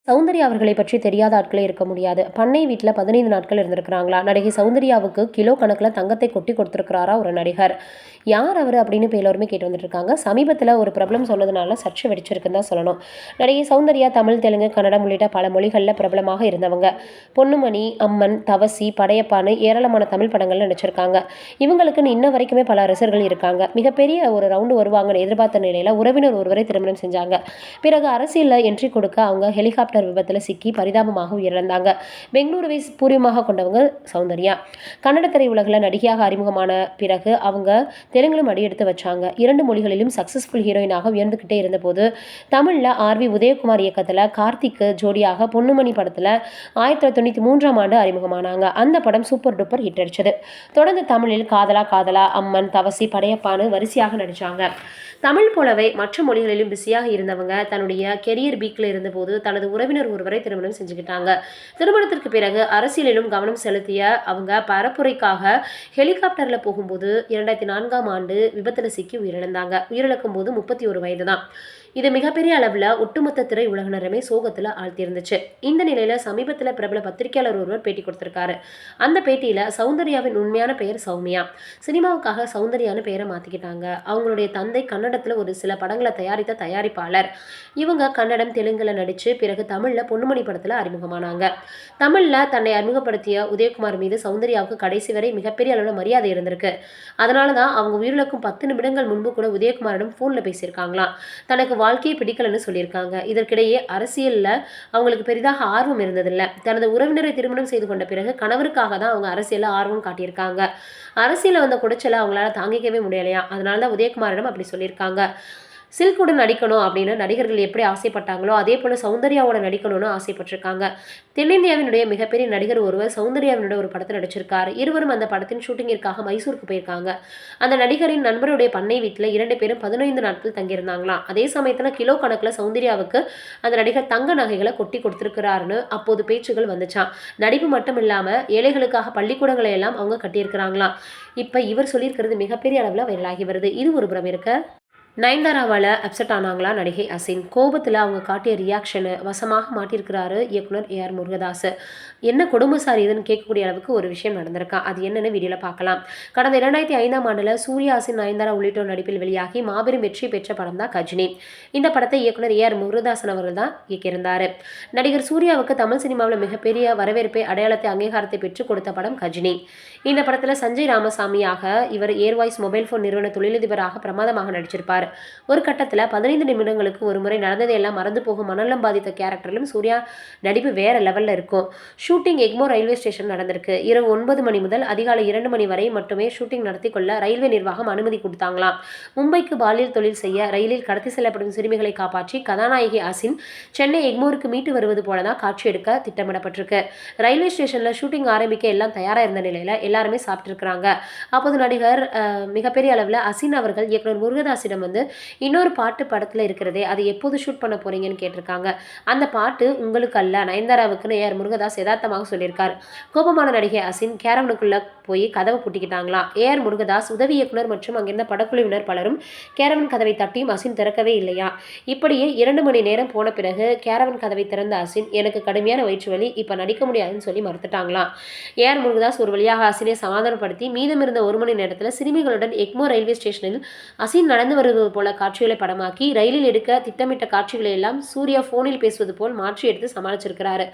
சௌந்தர்யா அவர்களை பற்றி தெரியாத ஆட்களே இருக்க முடியாது. பண்ணை வீட்டில் 15 நாட்கள் இருந்திருக்கிறாங்களா. நடிகை சௌந்தர்யாவுக்கு கிலோ கணக்கில் தங்கத்தை கொட்டி கொடுத்துருக்கிறாரா ஒரு நடிகர். யார் அவர் அப்படின்னு இப்போ எல்லோருமே கேட்டு வந்துட்டு இருக்காங்க. சமீபத்தில் ஒரு பிரபலம் சொன்னதுனால சர்ச்சை வெடிச்சிருக்குன்னு தான் சொல்லணும். நடிகை சௌந்தர்யா தமிழ், தெலுங்கு, கன்னடம் உள்ளிட்ட பல மொழிகளில் பிரபலமாக இருந்தவங்க. பொன்னுமணி, அம்மன், தவசி, படையப்பான்னு ஏராளமான தமிழ் படங்கள்ல நடிச்சிருக்காங்க. இவங்களுக்குன்னு இன்ன வரைக்குமே பல ரசிகர்கள் இருக்காங்க. மிகப்பெரிய ஒரு ரவுண்டு வருவாங்கன்னு எதிர்பார்த்த நிலையில் உறவினர் ஒருவரை திருமணம் செஞ்சாங்க. பிறகு அரசியலில் என்ட்ரி கொடுக்க அவங்க ஹெலிகாப்டர் விபத்தில் சிக்கி பரிதாபமாக உயிரிழந்தாங்க. பெங்களூருவை பூர்வீகமாக கொண்டவங்க சௌந்தர்யா. கன்னட திரையுலகில் நடிகையாக அறிமுகமான பிறகு அவங்க தெலுங்கிலும் அடியெடுத்து வச்சாங்க. 2 மொழிகளிலும் சக்சஸ்ஃபுல் ஹீரோயினாக உயர்ந்துகிட்டே இருந்தபோது தமிழில் ஆர்.வி. உதயகுமார் இயக்கத்தில் கார்த்திக்கு ஜோடியாக பொன்னுமணி படத்தில் 1993ஆம் ஆண்டு அறிமுகமானாங்க. அந்த படம் சூப்பர் டூப்பர் ஹிட் அடிச்சது. தொடர்ந்து தமிழில் காதலா காதலா, அம்மன், தவசி, படையப்பான்னு வரிசையாக நடிச்சாங்க. தமிழ் போலவே மற்ற மொழிகளிலும் பிஸியாக இருந்தவங்க தன்னுடைய கெரியர் பீக்கில் இருந்தபோது தனது உறவினர் ஒருவரை திருமணம் செஞ்சுக்கிட்டாங்க. திருமணத்திற்கு பிறகு அரசியலிலும் கவனம் செலுத்திய அவங்க பரப்புரைக்காக ஹெலிகாப்டரில் போகும்போது 2004ஆம் ஆண்டு விபத்தில் சிக்கி உயிரிழந்தாங்க. உயிரிழக்கும் போது 31 வயது தான். இது மிகப்பெரிய அளவில் ஒட்டுமொத்த திரை உலகினருமே சோகத்தில் ஆழ்த்தியிருந்துச்சு. இந்த நிலையில் சமீபத்தில் பிரபல பத்திரிகையாளர் ஒருவர் பேட்டி கொடுத்திருக்காரு. அந்த பேட்டியில் சௌந்தர்யாவின் உண்மையான பெயர் சௌமியா. சினிமாவுக்காக சௌந்தர்யான்னு பெயரை மாற்றிக்கிட்டாங்க. அவங்களுடைய தந்தை கன்னடத்தில் ஒரு சில படங்களை தயாரித்த தயாரிப்பாளர். இவங்க கன்னடம், தெலுங்குல நடித்து பிறகு தமிழில் பொன்னுமணி படத்தில் அறிமுகமானாங்க. தமிழில் தன்னை அறிமுகப்படுத்திய உதயகுமார் மீது சௌந்தர்யாவுக்கு கடைசி வரை மிகப்பெரிய அளவில் மரியாதை இருந்திருக்கு. அதனால தான் அவங்க உயிரிழக்கும் 10 நிமிடங்கள் முன்பு கூட உதயகுமாரிடம் ஃபோனில் பேசியிருக்காங்களாம். தனக்கு வாழ்க்கையை பிடிக்கலன்னு சொல்லியிருக்காங்க. இதற்கிடையே அரசியலில் அவங்களுக்கு பெரிதாக ஆர்வம் இருந்ததில்லை. தனது உறவினரை திருமணம் செய்து கொண்ட பிறகு கணவருக்காக தான் அவங்க அரசியலில் ஆர்வம் காட்டியிருக்காங்க. அரசியலில் வந்த குடைச்சலை அவங்களால தாங்கிக்கவே முடியலையா. அதனால தான் உதயகுமாரிடம் அப்படி சொல்லியிருக்காங்க. சில்குடன் நடிக்கணும் அப்படின்னு நடிகர்கள் எப்படி ஆசைப்பட்டாங்களோ அதே போல் சௌந்தர்யாவோட நடிக்கணும்னு ஆசைப்பட்டிருக்காங்க. தென்னிந்தியாவினுடைய மிகப்பெரிய நடிகர் ஒருவர் சௌந்தர்யாவினுடைய ஒரு படத்தில் நடிச்சிருக்காரு. இருவரும் அந்த படத்தின் ஷூட்டிங்கிற்காக மைசூருக்கு போயிருக்காங்க. அந்த நடிகரின் நண்பருடைய பண்ணை வீட்டில் 2 பேரும் 15 நாட்கள் தங்கியிருந்தாங்களாம். அதே சமயத்தில் கிலோ கணக்கில் சௌந்தர்யாவுக்கு அந்த நடிகர் தங்க நகைகளை கொட்டி கொடுத்துருக்கிறாருன்னு அப்போது பேச்சுகள் வந்துச்சான். நடிப்பு மட்டும் இல்லாமல் ஏழைகளுக்காக பள்ளிக்கூடங்களை எல்லாம் அவங்க கட்டியிருக்கிறாங்களாம். இப்போ இவர் சொல்லியிருக்கிறது மிகப்பெரிய அளவில் வைரலாகி வருது. இது ஒரு புறம் இருக்க, நயன்தாராவால் அப்செட் ஆனாங்களா நடிகை அசின். கோபத்தில் அவங்க காட்டிய ரியாக்ஷனு வசமாக மாட்டியிருக்கிறாரு இயக்குனர் ஏஆர் முருகதாஸ். என்ன கொடுமை சார் இதுன்னு கேட்கக்கூடிய அளவுக்கு ஒரு விஷயம் நடந்திருக்கா. அது என்னென்னு வீடியோவில் பார்க்கலாம். கடந்த 2005ஆம் ஆண்டில் சூர்யா, அசின், நயன்தாரா உள்ளிட்டோர் நடிப்பில் வெளியாகி மாபெரும் வெற்றி பெற்ற படம் தான் கஜினி. இந்த படத்தை இயக்குனர் ஏஆர் முருகதாசன் அவர்கள் தான் இயக்கியிருந்தார். நடிகர் சூர்யாவுக்கு தமிழ் சினிமாவில் மிகப்பெரிய வரவேற்பை, அடையாளத்தை, அங்கீகாரத்தை பெற்றுக் கொடுத்த படம் கஜினி. இந்த படத்தில் சஞ்சய் ராமசாமியாக இவர் ஏர்வாய்ஸ் மொபைல் ஃபோன் நிறுவன தொழிலதிபராக பிரமாதமாக நடிச்சிருப்பார். ஒரு கட்டத்தில் 15 நிமிடங்களுக்கு ஒரு முறை நடந்ததையெல்லாம் மறந்து போகும் மனநலம் பாதித்த கேரக்டரிலும் சூர்யா நடிப்பு வேற லெவலில் இருக்கும். ஷூட்டிங் எக்மோர் ரயில்வே ஸ்டேஷன் நடந்திருக்கு. இரவு 9 மணி முதல் அதிகாலை 2 மணி வரை மட்டுமே ஷூட்டிங் நடத்தி கொள்ள ரயில்வே நிர்வாகம் அனுமதி கொடுத்தாங்களாம். மும்பைக்கு பாலியல் தொழில் செய்ய ரயிலில் கடத்தி செல்லப்படும் சிறுமிகளை காப்பாற்றி கதாநாயகி அசின் சென்னை எக்மோருக்கு மீட்டு வருவது போல தான் காட்சி எடுக்க திட்டமிடப்பட்டிருக்கு. ரயில்வே ஸ்டேஷனில் ஷூட்டிங் ஆரம்பிக்க எல்லாம் தயாராக இருந்த நிலையில் எல்லாருமே சாப்பிட்டுருக்குறாங்க. அப்போது நடிகர் மிகப்பெரிய அளவில் அசின் அவர்கள் இயக்குனர் முருகதாசிடம் இன்னொரு பாட்டு படத்தில் இருக்கிறதே, அது எப்போது ஷூட் பண்ண போறீங்கன்னு கேட்டிருக்காங்க. அந்த பாட்டு உங்களுக்கு அல்ல, நயன்தாராவுக்குன்னு ஏஆர் முருகதாஸ் யதார்த்தமாக சொல்லியிருக்காரு. கோபமான நடிகை அசின் கேரவனுக்குள்ள போய் கதவை பூட்டிக்கிட்டாங்களாம். ஏஆர் முருகதாஸ், உதவி இயக்குனர் மற்றும் அங்கிருந்த படக்குழுவினர் பலரும் கேரவன் கதவை தட்டியும் அசின் திறக்கவே இல்லையா. இப்படியே 2 மணி நேரம் போன பிறகு கேரவன் கதவை திறந்த அசின், எனக்கு கடுமையான வயிற்று வலி, இப்போ நடிக்க முடியாதுன்னு சொல்லி மறுத்துட்டாங்களாம். ஏஆர் முருகதாஸ் ஒரு வழியாக அசினை சமாதானப்படுத்தி மீதமிருந்த 1 மணி நேரத்தில் சிறுமிகளுடன் எக்மோர் ரயில்வே ஸ்டேஷனில் அசின் நடந்து வருவது போல காட்சிகளை படமாக்கி ரயிலில் எடுக்க திட்டமிட்ட காட்சிகளை எல்லாம் சூர்யா போனில் பேசுவது போல் மாற்றி எடுத்து சமாளிச்சிருக்கிறாரு.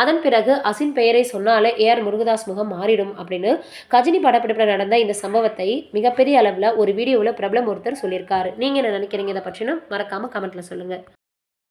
அதன் பிறகு அசின் பெயரை சொன்னாலே ஏஆர் முருகதாஸ் முகம் மாறிடும் அப்படின்னு கஜினி படப்பிடிப்பில் நடந்த இந்த சம்பவத்தை மிகப்பெரிய அளவில் ஒரு வீடியோவில் பிரபலம் ஒருத்தர் சொல்லியிருக்காரு. நீங்க என்ன நினைக்கிறீங்க இதை பற்றின மறக்காம கமெண்ட்ல சொல்லுங்க.